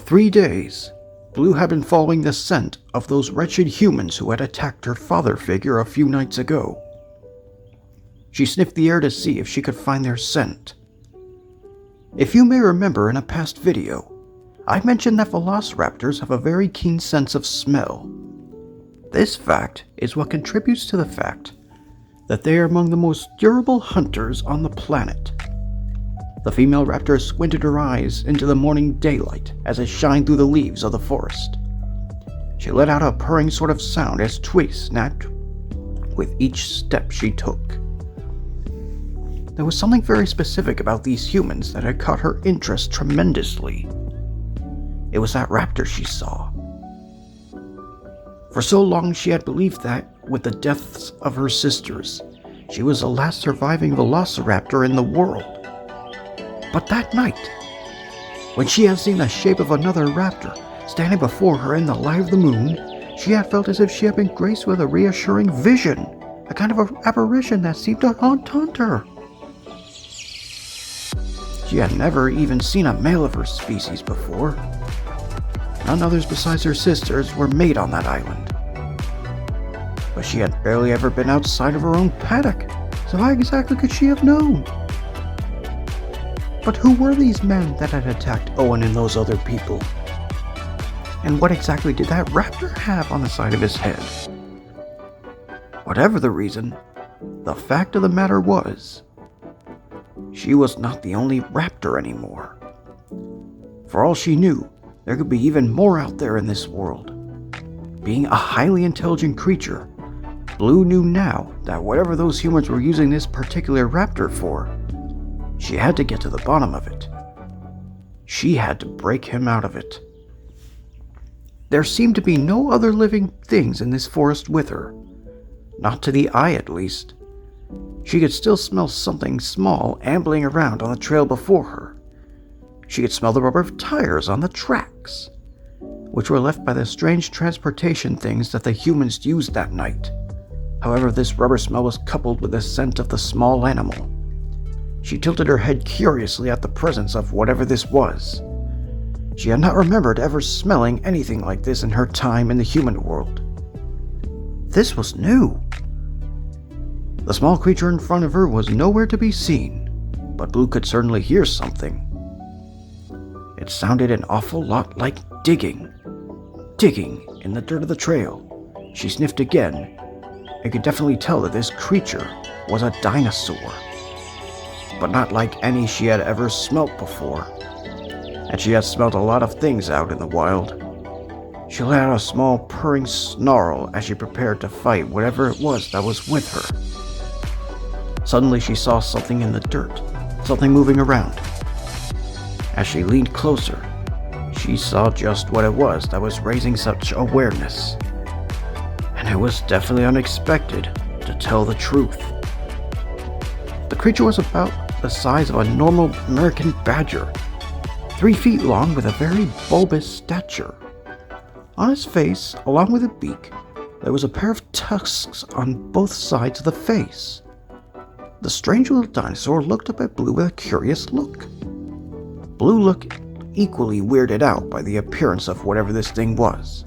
3 days, Blue had been following the scent of those wretched humans who had attacked her father figure a few nights ago. She sniffed the air to see if she could find their scent. If you may remember in a past video, I mentioned that velociraptors have a very keen sense of smell. This fact is what contributes to the fact that they are among the most durable hunters on the planet. The female raptor squinted her eyes into the morning daylight as it shined through the leaves of the forest. She let out a purring sort of sound as twigs snapped with each step she took. There was something very specific about these humans that had caught her interest tremendously. It was that raptor she saw. For so long she had believed that, with the deaths of her sisters, she was the last surviving velociraptor in the world. But that night, when she had seen the shape of another raptor standing before her in the light of the moon, she had felt as if she had been graced with a reassuring vision, a kind of apparition that seemed to haunt her. She had never even seen a male of her species before. None others besides her sisters were made on that island. But she had barely ever been outside of her own paddock, so how exactly could she have known? But who were these men that had attacked Owen and those other people? And what exactly did that raptor have on the side of his head? Whatever the reason, the fact of the matter was, she was not the only raptor anymore. For all she knew, there could be even more out there in this world. Being a highly intelligent creature, Blue knew now that whatever those humans were using this particular raptor for, she had to get to the bottom of it. She had to break him out of it. There seemed to be no other living things in this forest with her. Not to the eye, at least. She could still smell something small ambling around on the trail before her. She could smell the rubber of tires on the tracks, which were left by the strange transportation things that the humans used that night. However, this rubber smell was coupled with the scent of the small animal. She tilted her head curiously at the presence of whatever this was. She had not remembered ever smelling anything like this in her time in the human world. This was new. The small creature in front of her was nowhere to be seen, but Blue could certainly hear something. It sounded an awful lot like digging. Digging in the dirt of the trail. She sniffed again and could definitely tell that this creature was a dinosaur. But not like any she had ever smelt before. And she had smelt a lot of things out in the wild. She let out a small purring snarl as she prepared to fight whatever it was that was with her. Suddenly she saw something in the dirt, something moving around. As she leaned closer, she saw just what it was that was raising such awareness. And it was definitely unexpected, to tell the truth. The creature was about the size of a normal American badger, 3 feet long with a very bulbous stature. On his face, along with a beak, there was a pair of tusks on both sides of the face. The strange little dinosaur looked up at Blue with a curious look. Blue looked equally weirded out by the appearance of whatever this thing was.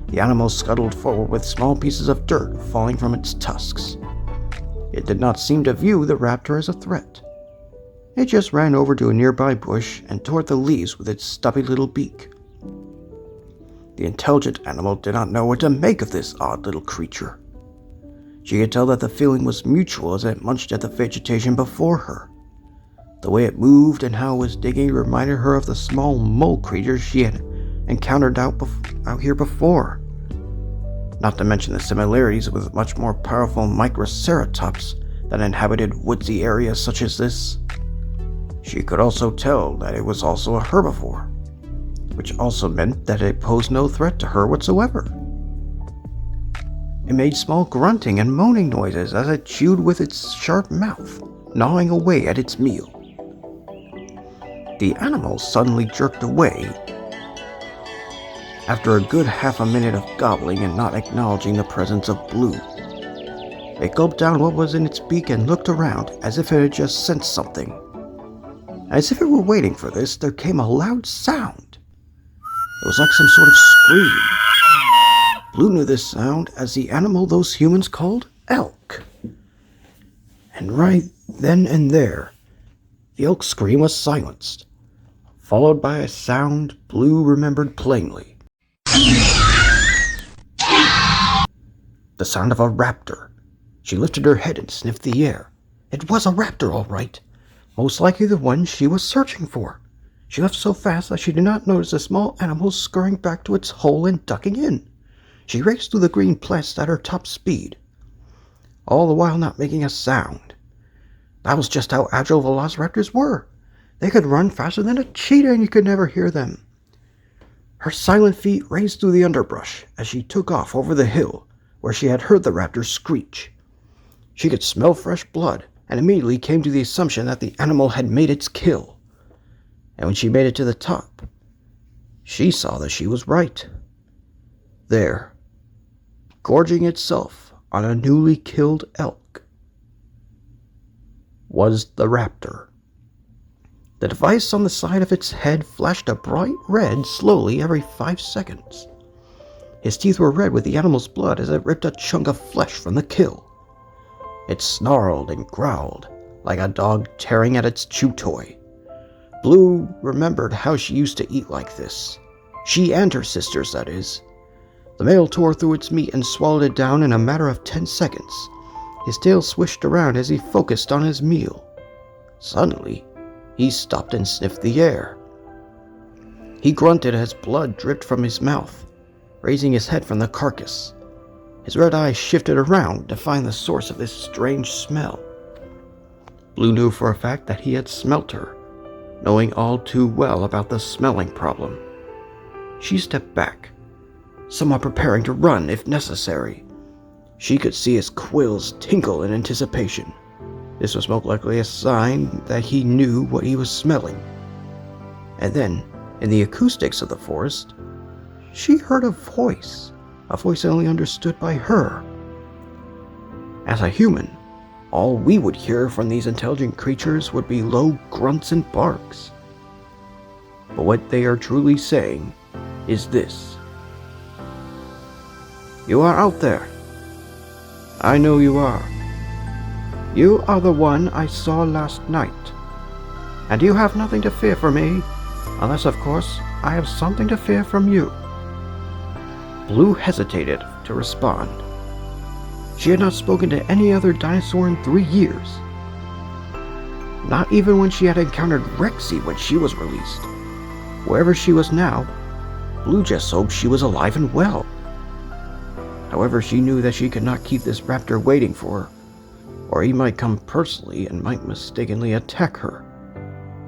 The animal scuttled forward with small pieces of dirt falling from its tusks. It did not seem to view the raptor as a threat. It just ran over to a nearby bush and tore at the leaves with its stubby little beak. The intelligent animal did not know what to make of this odd little creature. She could tell that the feeling was mutual as it munched at the vegetation before her. The way it moved and how it was digging reminded her of the small mole creatures she had encountered out here before. Not to mention the similarities with much more powerful microceratops that inhabited woodsy areas such as this. She could also tell that it was also a herbivore, which also meant that it posed no threat to her whatsoever. It made small grunting and moaning noises as it chewed with its sharp mouth, gnawing away at its meal. The animal suddenly jerked away after a good half a minute of gobbling and not acknowledging the presence of Blue. It gulped down what was in its beak and looked around as if it had just sensed something. As if it were waiting for this, there came a loud sound. It was like some sort of scream. Blue knew this sound as the animal those humans called elk. And right then and there, the elk scream was silenced, followed by a sound Blue remembered plainly. The sound of a raptor. She lifted her head and sniffed the air. It was a raptor, all right. Most likely the one she was searching for. She left so fast that she did not notice the small animal scurrying back to its hole and ducking in. She raced through the green plants at her top speed, all the while not making a sound. That was just how agile velociraptors were. They could run faster than a cheetah and you could never hear them. Her silent feet raced through the underbrush as she took off over the hill where she had heard the raptor screech. She could smell fresh blood and immediately came to the assumption that the animal had made its kill. And when she made it to the top, she saw that she was right. There, gorging itself on a newly killed elk, was the raptor. The device on the side of its head flashed a bright red slowly every 5 seconds. His teeth were red with the animal's blood as it ripped a chunk of flesh from the kill. It snarled and growled like a dog tearing at its chew toy. Blue remembered how she used to eat like this. She and her sisters, that is. The male tore through its meat and swallowed it down in a matter of 10 seconds. His tail swished around as he focused on his meal. Suddenly, he stopped and sniffed the air. He grunted as blood dripped from his mouth, raising his head from the carcass. His red eyes shifted around to find the source of this strange smell. Blue knew for a fact that he had smelt her, knowing all too well about the smelling problem. She stepped back, somewhat preparing to run if necessary. She could see his quills tinkle in anticipation. This was most likely a sign that he knew what he was smelling. And then, in the acoustics of the forest, she heard a voice only understood by her. As a human, all we would hear from these intelligent creatures would be low grunts and barks. But what they are truly saying is this: "You are out there. I know you are. You are the one I saw last night. And you have nothing to fear from me, unless, of course, I have something to fear from you." Blue hesitated to respond. She had not spoken to any other dinosaur in 3 years. Not even when she had encountered Rexy when she was released. Wherever she was now, Blue just hoped she was alive and well. However, she knew that she could not keep this raptor waiting for her, or he might come personally and might mistakenly attack her.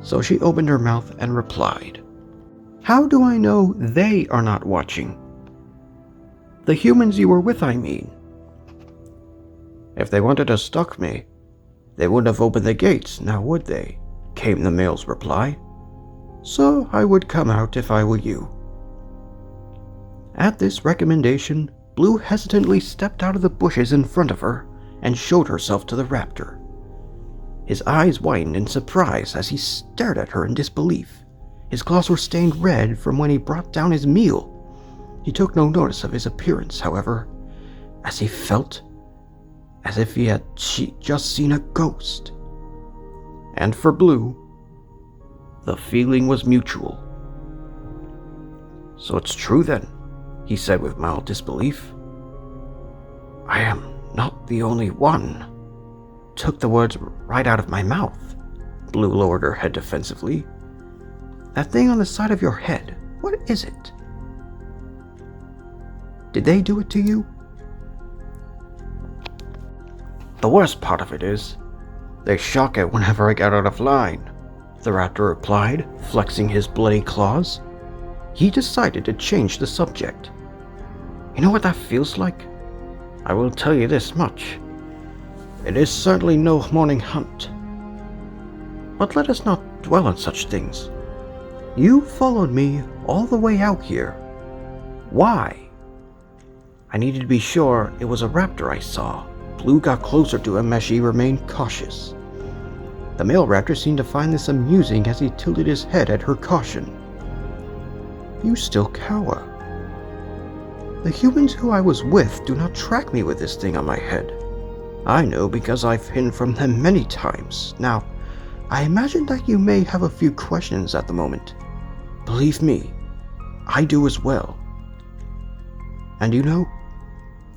So she opened her mouth and replied, "How do I know they are not watching? The humans you were with, I mean." "If they wanted to stalk me, they wouldn't have opened the gates, now would they?" came the male's reply. "So I would come out if I were you." At this recommendation, Blue hesitantly stepped out of the bushes in front of her and showed herself to the raptor. His eyes widened in surprise as he stared at her in disbelief. His claws were stained red from when he brought down his meal. He took no notice of his appearance, however, as he felt as if he had just seen a ghost. And for Blue, the feeling was mutual. "So it's true then," he said with mild disbelief. "I am not the only one." Took the words right out of my mouth. Blue lowered her head defensively. "That thing on the side of your head, what is it? Did they do it to you?" "The worst part of it is, they shock it whenever I get out of line," the raptor replied, flexing his bloody claws. He decided to change the subject. "You know what that feels like? I will tell you this much. It is certainly no morning hunt. But let us not dwell on such things. You followed me all the way out here. Why?" I needed to be sure it was a raptor I saw. Blue got closer to him as she remained cautious. The male raptor seemed to find this amusing as he tilted his head at her caution. you still cower. The humans who I was with do not track me with this thing on my head. I know because I've hidden from them many times. Now, I imagine that you may have a few questions at the moment. Believe me, I do as well. And you know,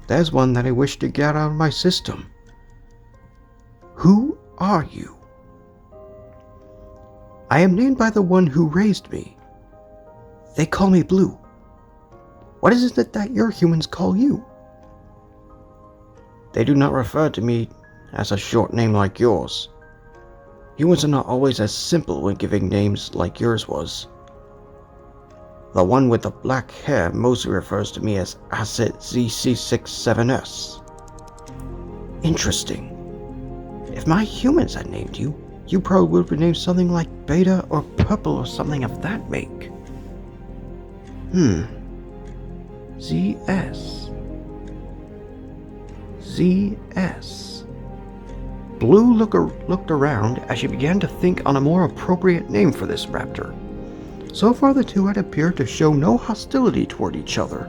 there's one that I wish to get out of my system. Who are you? I am named by the one who raised me. They call me Blue. What is it that your humans call you? They do not refer to me as a short name like yours. Humans are not always as simple when giving names like yours was. The one with the black hair mostly refers to me as Asset ZC67S. Interesting. If my humans had named you, you probably would have named something like Beta or Purple or something of that make. ZS. Blue looked around as she began to think on a more appropriate name for this raptor. So far the two had appeared to show no hostility toward each other,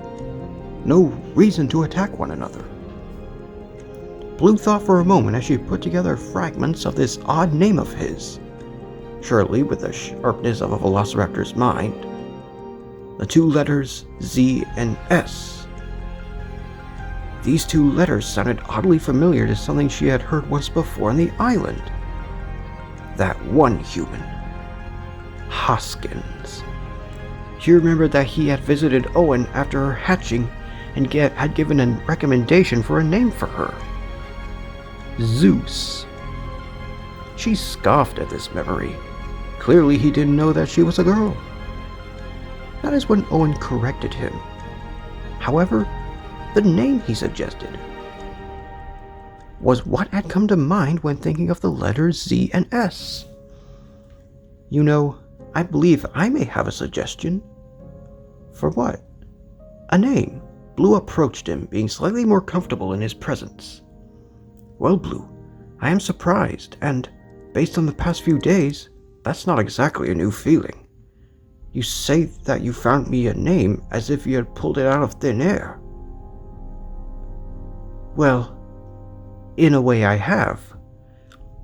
no reason to attack one another. Blue thought for a moment as she put together fragments of this odd name of his. Surely with the sharpness of a velociraptor's mind, the two letters Z and S. These two letters sounded oddly familiar to something she had heard once before on the island. That one human, Hoskins. She remembered that he had visited Owen after her hatching and had given a recommendation for a name for her. Zeus. She scoffed at this memory. Clearly he didn't know that she was a girl. That is when Owen corrected him. However, the name he suggested was what had come to mind when thinking of the letters Z and S. You know, I believe I may have a suggestion. For what? A name. Blue approached him, being slightly more comfortable in his presence. Well, Blue, I am surprised, and, based on the past few days, that's not exactly a new feeling. You say that you found me a name as if you had pulled it out of thin air. Well, in a way I have.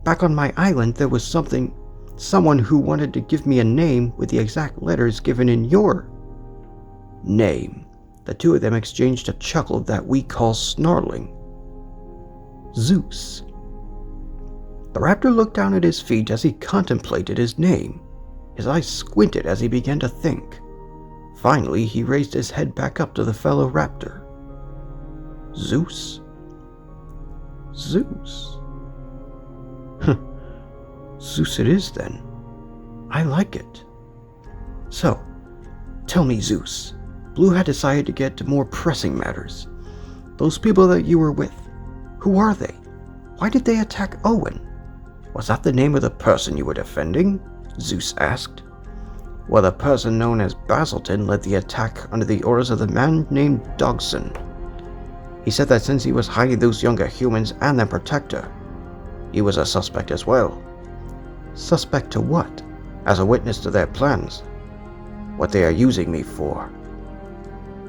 Back on my island there was someone who wanted to give me a name with the exact letters given in your name. The two of them exchanged a chuckle that we call snarling. Zeus. The raptor looked down at his feet as he contemplated his name. His eyes squinted as he began to think. Finally, he raised his head back up to the fellow raptor. Zeus? Zeus. Zeus it is then. I like it. So, tell me, Zeus. Blue had decided to get to more pressing matters. Those people that you were with, who are they? Why did they attack Owen? Was that the name of the person you were defending? Zeus asked. Well, the person known as Basilton led the attack under the orders of the man named Dogson. He said that since he was hiding those younger humans and their protector, he was a suspect as well. Suspect to what? As a witness to their plans. What they are using me for.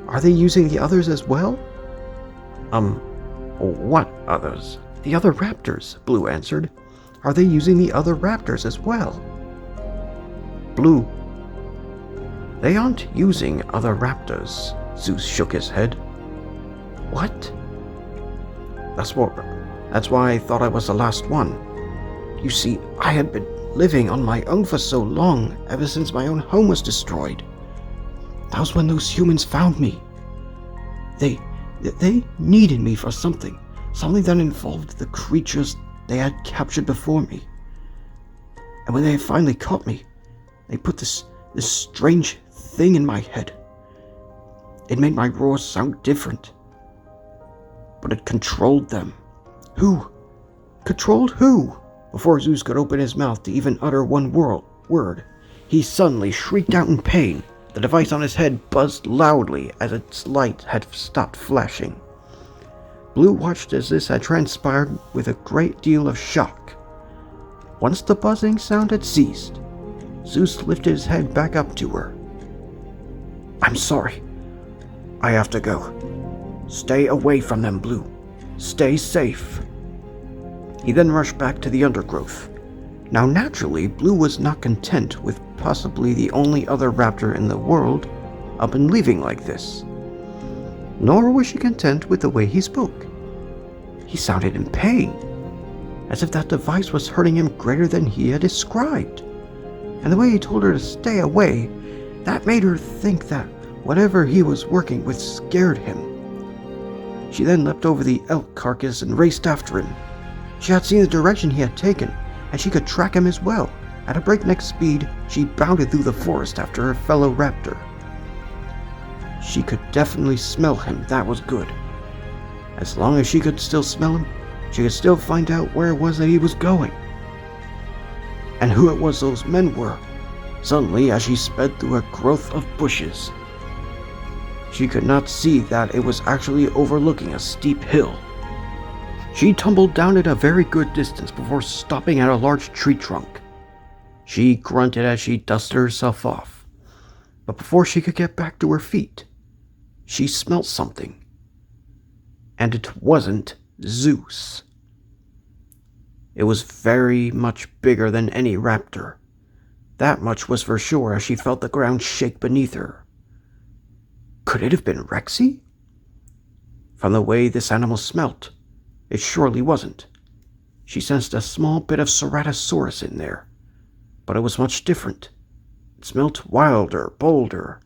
Are they using the others as well? What others? The other raptors, Blue answered. Are they using the other raptors as well? Blue. They aren't using other raptors, Zeus shook his head. What? That's why I thought I was the last one. You see, I had been living on my own for so long, ever since my own home was destroyed. That was when those humans found me. They needed me for something that involved the creatures they had captured before me. And when they had finally caught me, they put this strange thing in my head. It made my roars sound different. But it controlled them. Who? Controlled who? Before Zeus could open his mouth to even utter one word, he suddenly shrieked out in pain. The device on his head buzzed loudly as its light had stopped flashing. Blue watched as this had transpired with a great deal of shock. Once the buzzing sound had ceased, Zeus lifted his head back up to her. I'm sorry. I have to go. Stay away from them, Blue. Stay safe." He then rushed back to the undergrowth. Now naturally, Blue was not content with possibly the only other raptor in the world up and leaving like this. Nor was she content with the way he spoke. He sounded in pain, as if that device was hurting him greater than he had described. And the way he told her to stay away, that made her think that whatever he was working with scared him. She then leapt over the elk carcass and raced after him. She had seen the direction he had taken, and she could track him as well. At a breakneck speed, she bounded through the forest after her fellow raptor. She could definitely smell him, that was good. As long as she could still smell him, she could still find out where it was that he was going, and who it was those men were. Suddenly, as she sped through a growth of bushes, she could not see that it was actually overlooking a steep hill. She tumbled down it a very good distance before stopping at a large tree trunk. She grunted as she dusted herself off, but before she could get back to her feet, she smelt something. And it wasn't Zeus. It was very much bigger than any raptor. That much was for sure as she felt the ground shake beneath her. Could it have been Rexy? From the way this animal smelt, it surely wasn't. She sensed a small bit of Ceratosaurus in there, but it was much different. It smelt wilder, bolder.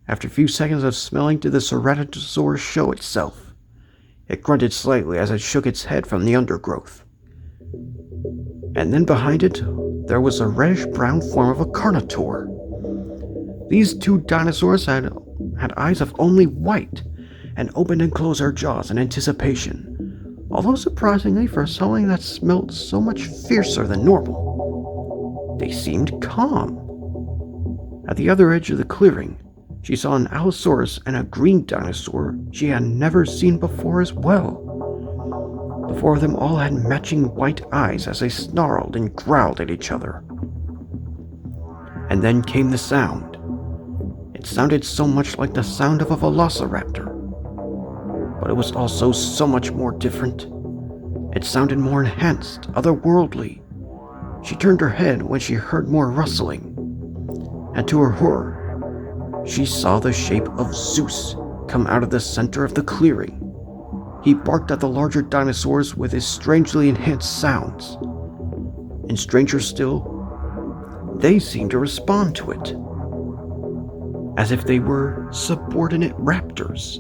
After a few seconds of smelling did the Ceratosaurus show itself. It grunted slightly as it shook its head from the undergrowth. And then behind it, there was a reddish-brown form of a Carnotaur. These two dinosaurs had eyes of only white, and opened and closed their jaws in anticipation. Although surprisingly for something that smelt so much fiercer than normal, they seemed calm. At the other edge of the clearing, she saw an Allosaurus and a green dinosaur she had never seen before as well. The four of them all had matching white eyes as they snarled and growled at each other. And then came the sound. It sounded so much like the sound of a velociraptor, but it was also so much more different. It sounded more enhanced, otherworldly. She turned her head when she heard more rustling, and to her horror, she saw the shape of Zeus come out of the center of the clearing. He barked at the larger dinosaurs with his strangely enhanced sounds. And stranger still, they seemed to respond to it, as if they were subordinate raptors.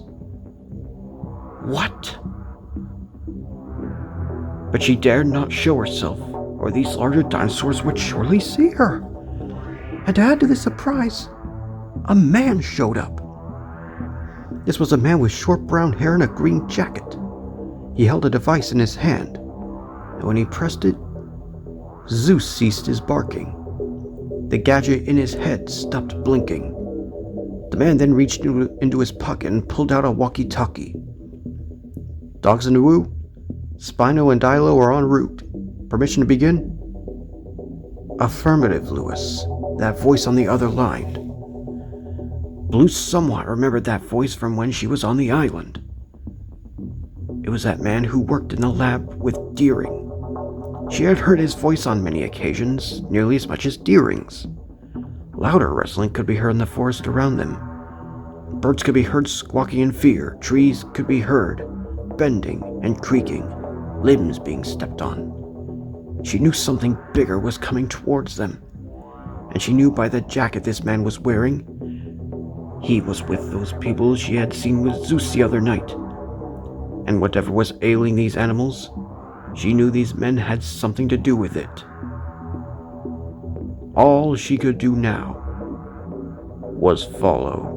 What? But she dared not show herself, or these larger dinosaurs would surely see her. And to add to this surprise, a man showed up. This was a man with short brown hair and a green jacket. He held a device in his hand, and when he pressed it, Zeus ceased his barking. The gadget in his head stopped blinking. The man then reached into his pocket and pulled out a walkie-talkie. "Dogs in the woo? Spino and Dilo are en route. Permission to begin?" "Affirmative, Lewis," that voice on the other line. Blue somewhat remembered that voice from when she was on the island. It was that man who worked in the lab with Deering. She had heard his voice on many occasions, nearly as much as Deering's. Louder rustling could be heard in the forest around them. Birds could be heard squawking in fear, trees could be heard bending and creaking, limbs being stepped on. She knew something bigger was coming towards them, and she knew by the jacket this man was wearing, he was with those people she had seen with Zeus the other night. And whatever was ailing these animals, she knew these men had something to do with it. All she could do now was follow.